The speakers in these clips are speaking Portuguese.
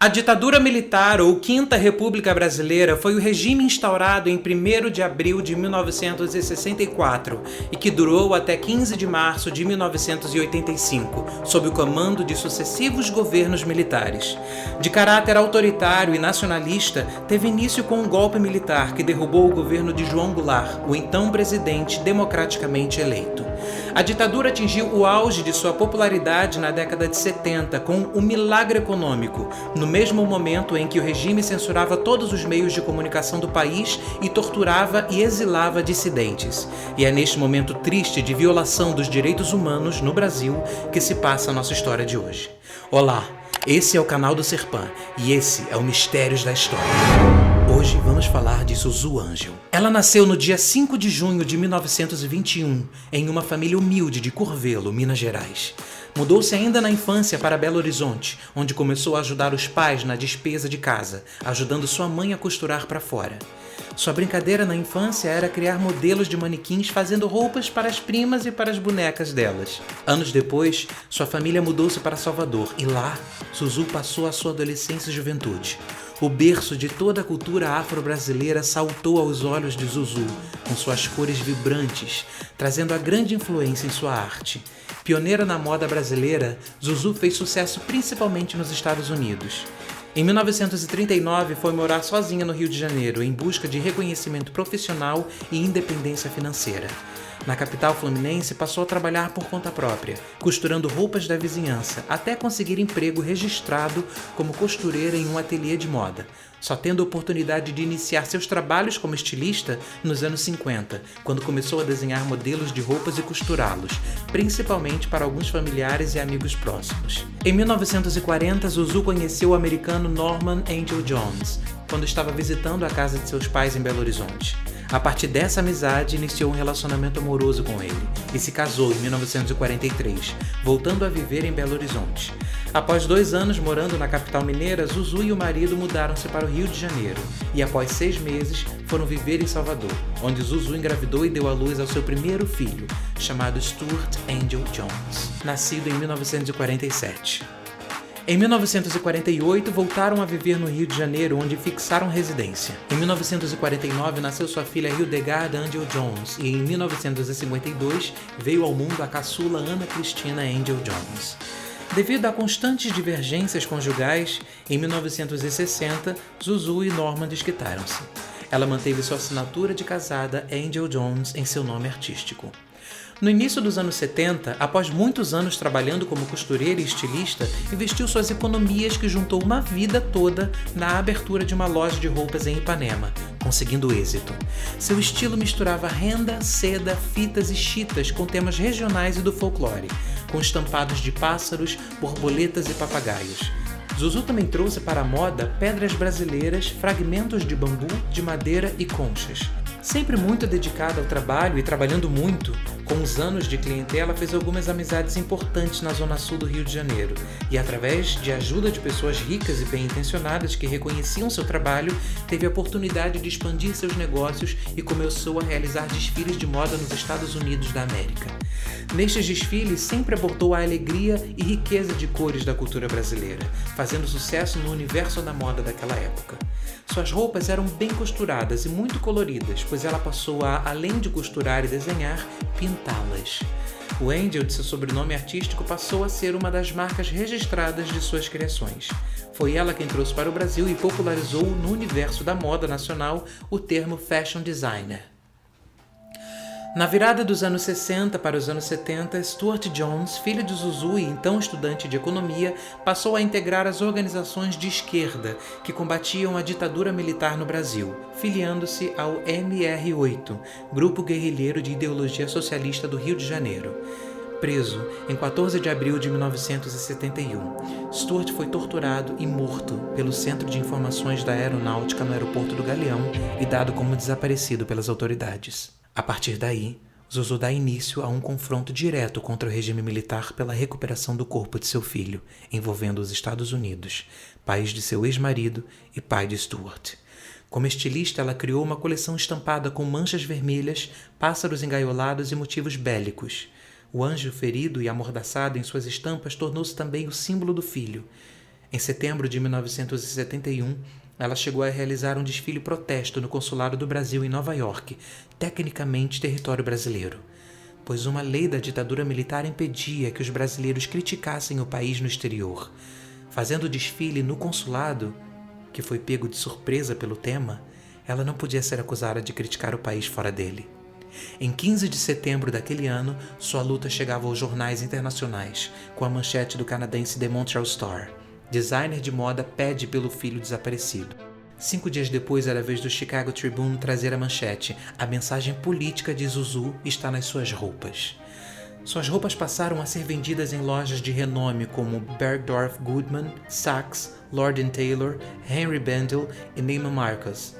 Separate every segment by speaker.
Speaker 1: A ditadura militar, ou Quinta República Brasileira, foi o regime instaurado em 1º de abril de 1964 e que durou até 15 de março de 1985, sob o comando de sucessivos governos militares. De caráter autoritário e nacionalista, teve início com um golpe militar que derrubou o governo de João Goulart, o então presidente democraticamente eleito. A ditadura atingiu o auge de sua popularidade na década de 70 com o milagre econômico, no mesmo momento em que o regime censurava todos os meios de comunicação do país e torturava e exilava dissidentes. E é neste momento triste de violação dos direitos humanos no Brasil que se passa a nossa história de hoje. Olá, esse é o canal do Serpan e esse é o Mistérios da História. Hoje vamos falar de Zuzu Angel. Ela nasceu no dia 5 de junho de 1921, em uma família humilde de Curvelo, Minas Gerais. Mudou-se ainda na infância para Belo Horizonte, onde começou a ajudar os pais na despesa de casa, ajudando sua mãe a costurar para fora. Sua brincadeira na infância era criar modelos de manequins fazendo roupas para as primas e para as bonecas delas. Anos depois, sua família mudou-se para Salvador e lá, Zuzu passou a sua adolescência e juventude. O berço de toda a cultura afro-brasileira saltou aos olhos de Zuzu, com suas cores vibrantes, trazendo a grande influência em sua arte. Pioneira na moda brasileira, Zuzu fez sucesso principalmente nos Estados Unidos. Em 1939, foi morar sozinha no Rio de Janeiro, em busca de reconhecimento profissional e independência financeira. Na capital fluminense, passou a trabalhar por conta própria, costurando roupas da vizinhança, até conseguir emprego registrado como costureira em um ateliê de moda, só tendo a oportunidade de iniciar seus trabalhos como estilista nos anos 50, quando começou a desenhar modelos de roupas e costurá-los, principalmente para alguns familiares e amigos próximos. Em 1940, Zuzu conheceu o americano Norman Angel Jones, quando estava visitando a casa de seus pais em Belo Horizonte. A partir dessa amizade, iniciou um relacionamento amoroso com ele e se casou em 1943, voltando a viver em Belo Horizonte. Após 2 anos morando na capital mineira, Zuzu e o marido mudaram-se para o Rio de Janeiro e após 6 meses foram viver em Salvador, onde Zuzu engravidou e deu à luz ao seu primeiro filho, chamado Stuart Angel Jones, nascido em 1947. Em 1948, voltaram a viver no Rio de Janeiro, onde fixaram residência. Em 1949, nasceu sua filha Hildegard Angel Jones e em 1952 veio ao mundo a caçula Ana Cristina Angel Jones. Devido a constantes divergências conjugais, em 1960, Zuzu e Norman desquitaram-se. Ela manteve sua assinatura de casada Angel Jones em seu nome artístico. No início dos anos 70, após muitos anos trabalhando como costureira e estilista, investiu suas economias que juntou uma vida toda na abertura de uma loja de roupas em Ipanema, conseguindo êxito. Seu estilo misturava renda, seda, fitas e chitas com temas regionais e do folclore, com estampados de pássaros, borboletas e papagaios. Zuzu também trouxe para a moda pedras brasileiras, fragmentos de bambu, de madeira e conchas. Sempre muito dedicada ao trabalho e trabalhando muito, com os anos de clientela fez algumas amizades importantes na zona sul do Rio de Janeiro e, através de ajuda de pessoas ricas e bem-intencionadas que reconheciam seu trabalho, teve a oportunidade de expandir seus negócios e começou a realizar desfiles de moda nos Estados Unidos da América. Nestes desfiles, sempre abordou a alegria e riqueza de cores da cultura brasileira, fazendo sucesso no universo da moda daquela época. Suas roupas eram bem costuradas e muito coloridas, pois ela passou a, além de costurar e desenhar, pintá-las. O Angel, de seu sobrenome artístico, passou a ser uma das marcas registradas de suas criações. Foi ela quem trouxe para o Brasil e popularizou no universo da moda nacional o termo fashion designer. Na virada dos anos 60 para os anos 70, Stuart Jones, filho de Zuzu e então estudante de economia, passou a integrar as organizações de esquerda que combatiam a ditadura militar no Brasil, filiando-se ao MR8, grupo guerrilheiro de ideologia socialista do Rio de Janeiro. Preso em 14 de abril de 1971, Stuart foi torturado e morto pelo Centro de Informações da Aeronáutica no aeroporto do Galeão e dado como desaparecido pelas autoridades. A partir daí, Zuzu dá início a um confronto direto contra o regime militar pela recuperação do corpo de seu filho, envolvendo os Estados Unidos, país de seu ex-marido e pai de Stuart. Como estilista, ela criou uma coleção estampada com manchas vermelhas, pássaros engaiolados e motivos bélicos. O anjo ferido e amordaçado em suas estampas tornou-se também o símbolo do filho. Em setembro de 1971, ela chegou a realizar um desfile protesto no Consulado do Brasil em Nova York, tecnicamente território brasileiro, pois uma lei da ditadura militar impedia que os brasileiros criticassem o país no exterior. Fazendo o desfile no consulado, que foi pego de surpresa pelo tema, ela não podia ser acusada de criticar o país fora dele. Em 15 de setembro daquele ano, sua luta chegava aos jornais internacionais, com a manchete do canadense The Montreal Star: designer de moda pede pelo filho desaparecido. 5 dias depois era a vez do Chicago Tribune trazer a manchete: a mensagem política de Zuzu está nas suas roupas. Suas roupas passaram a ser vendidas em lojas de renome como Bergdorf Goodman, Saks, Lord & Taylor, Henry Bendel e Neiman Marcus.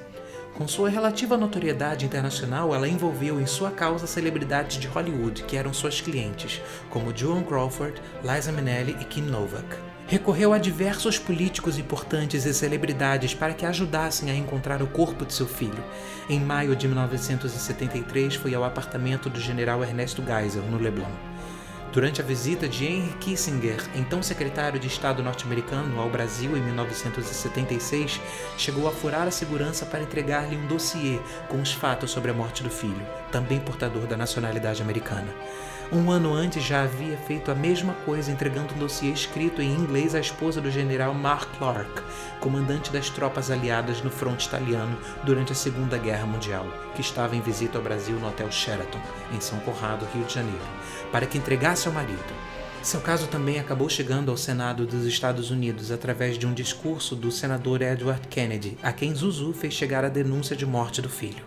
Speaker 1: Com sua relativa notoriedade internacional, ela envolveu em sua causa celebridades de Hollywood, que eram suas clientes, como Joan Crawford, Liza Minnelli e Kim Novak. Recorreu a diversos políticos importantes e celebridades para que ajudassem a encontrar o corpo de seu filho. Em maio de 1973, foi ao apartamento do general Ernesto Geisel, no Leblon. Durante a visita de Henry Kissinger, então secretário de Estado norte-americano, ao Brasil em 1976, chegou a furar a segurança para entregar-lhe um dossiê com os fatos sobre a morte do filho, também portador da nacionalidade americana. Um ano antes já havia feito a mesma coisa, entregando um dossiê escrito em inglês à esposa do general Mark Clark, comandante das tropas aliadas no fronte italiano durante a Segunda Guerra Mundial, que estava em visita ao Brasil no Hotel Sheraton, em São Conrado, Rio de Janeiro, para que entregasse ao marido. Seu caso também acabou chegando ao Senado dos Estados Unidos através de um discurso do senador Edward Kennedy, a quem Zuzu fez chegar a denúncia de morte do filho.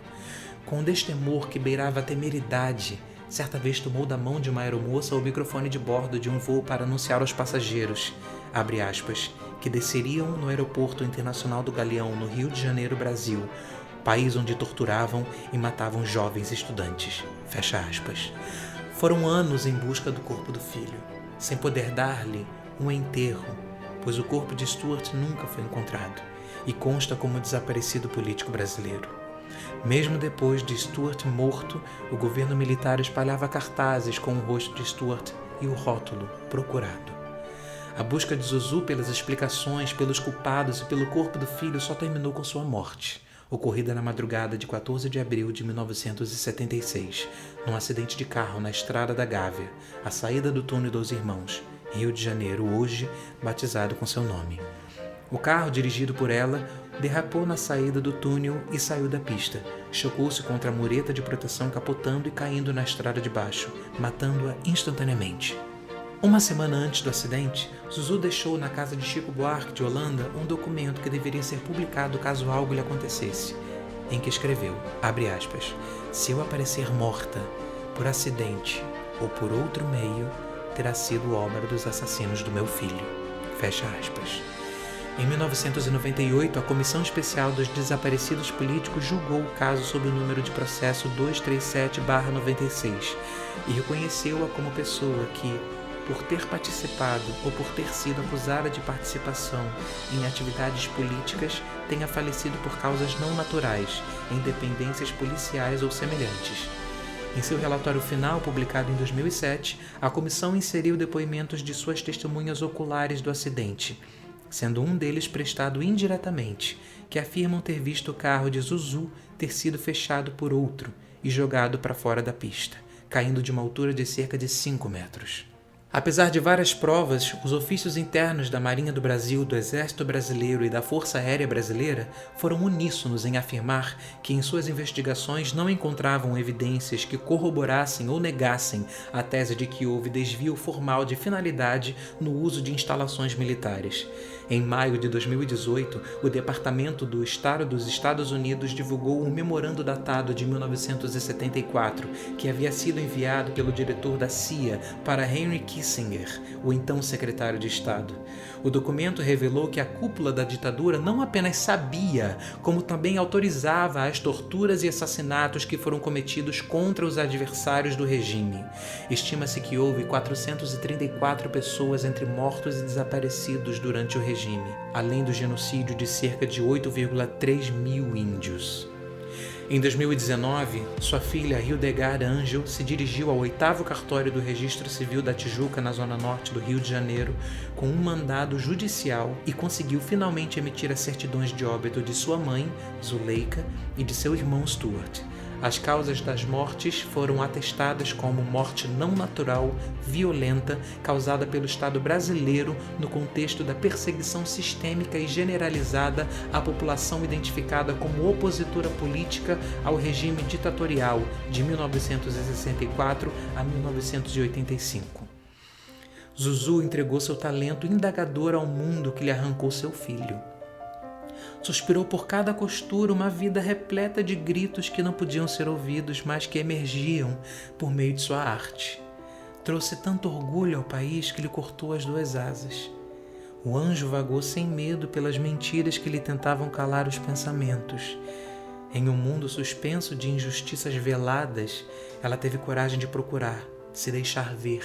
Speaker 1: Com um destemor que beirava a temeridade, certa vez tomou da mão de uma aeromoça o microfone de bordo de um voo para anunciar aos passageiros, abre aspas, que desceriam no aeroporto internacional do Galeão, no Rio de Janeiro, Brasil, país onde torturavam e matavam jovens estudantes, fecha aspas. Foram anos em busca do corpo do filho, sem poder dar-lhe um enterro, pois o corpo de Stuart nunca foi encontrado e consta como desaparecido político brasileiro. Mesmo depois de Stuart morto, o governo militar espalhava cartazes com o rosto de Stuart e o rótulo procurado. A busca de Zuzu pelas explicações, pelos culpados e pelo corpo do filho só terminou com sua morte, ocorrida na madrugada de 14 de abril de 1976, num acidente de carro na Estrada da Gávea, à saída do Túnel dos Irmãos, Rio de Janeiro, hoje batizado com seu nome. O carro, dirigido por ela, derrapou na saída do túnel e saiu da pista. Chocou-se contra a mureta de proteção, capotando e caindo na estrada de baixo, matando-a instantaneamente. Uma semana antes do acidente, Zuzu deixou na casa de Chico Buarque de Holanda um documento que deveria ser publicado caso algo lhe acontecesse, em que escreveu, abre aspas, se eu aparecer morta, por acidente ou por outro meio, terá sido obra dos assassinos do meu filho, fecha aspas. Em 1998, a Comissão Especial dos Desaparecidos Políticos julgou o caso sob o número de processo 237/96 e reconheceu-a como pessoa que, por ter participado ou por ter sido acusada de participação em atividades políticas, tenha falecido por causas não naturais, em dependências policiais ou semelhantes. Em seu relatório final, publicado em 2007, a comissão inseriu depoimentos de suas testemunhas oculares do acidente, sendo um deles prestado indiretamente, que afirmam ter visto o carro de Zuzu ter sido fechado por outro e jogado para fora da pista, caindo de uma altura de cerca de 5 metros. Apesar de várias provas, os ofícios internos da Marinha do Brasil, do Exército Brasileiro e da Força Aérea Brasileira foram uníssonos em afirmar que em suas investigações não encontravam evidências que corroborassem ou negassem a tese de que houve desvio formal de finalidade no uso de instalações militares. Em maio de 2018, o Departamento do Estado dos Estados Unidos divulgou um memorando datado de 1974, que havia sido enviado pelo diretor da CIA para Henry Kissinger, o então secretário de Estado. O documento revelou que a cúpula da ditadura não apenas sabia, como também autorizava as torturas e assassinatos que foram cometidos contra os adversários do regime. Estima-se que houve 434 pessoas entre mortos e desaparecidos durante o regime, além do genocídio de cerca de 8,3 mil índios. Em 2019, sua filha Hildegard Angel se dirigiu ao 8º cartório do Registro Civil da Tijuca, na zona norte do Rio de Janeiro, com um mandado judicial e conseguiu finalmente emitir as certidões de óbito de sua mãe, Zuleika, e de seu irmão Stuart. As causas das mortes foram atestadas como morte não natural, violenta, causada pelo Estado brasileiro no contexto da perseguição sistêmica e generalizada à população identificada como opositora política ao regime ditatorial de 1964 a 1985. Zuzu entregou seu talento indagador ao mundo que lhe arrancou seu filho. Suspirou por cada costura uma vida repleta de gritos que não podiam ser ouvidos, mas que emergiam por meio de sua arte. Trouxe tanto orgulho ao país que lhe cortou as 2 asas. O anjo vagou sem medo pelas mentiras que lhe tentavam calar os pensamentos. Em um mundo suspenso de injustiças veladas, ela teve coragem de procurar, se deixar ver,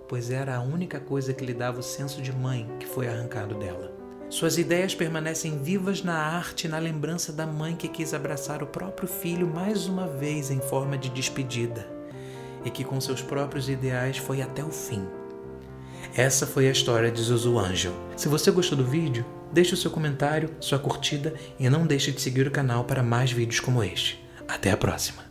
Speaker 1: pois era a única coisa que lhe dava o senso de mãe que foi arrancado dela. Suas ideias permanecem vivas na arte e na lembrança da mãe que quis abraçar o próprio filho mais uma vez em forma de despedida, e que com seus próprios ideais foi até o fim. Essa foi a história de Zuzu Angel. Se você gostou do vídeo, deixe o seu comentário, sua curtida e não deixe de seguir o canal para mais vídeos como este. Até a próxima!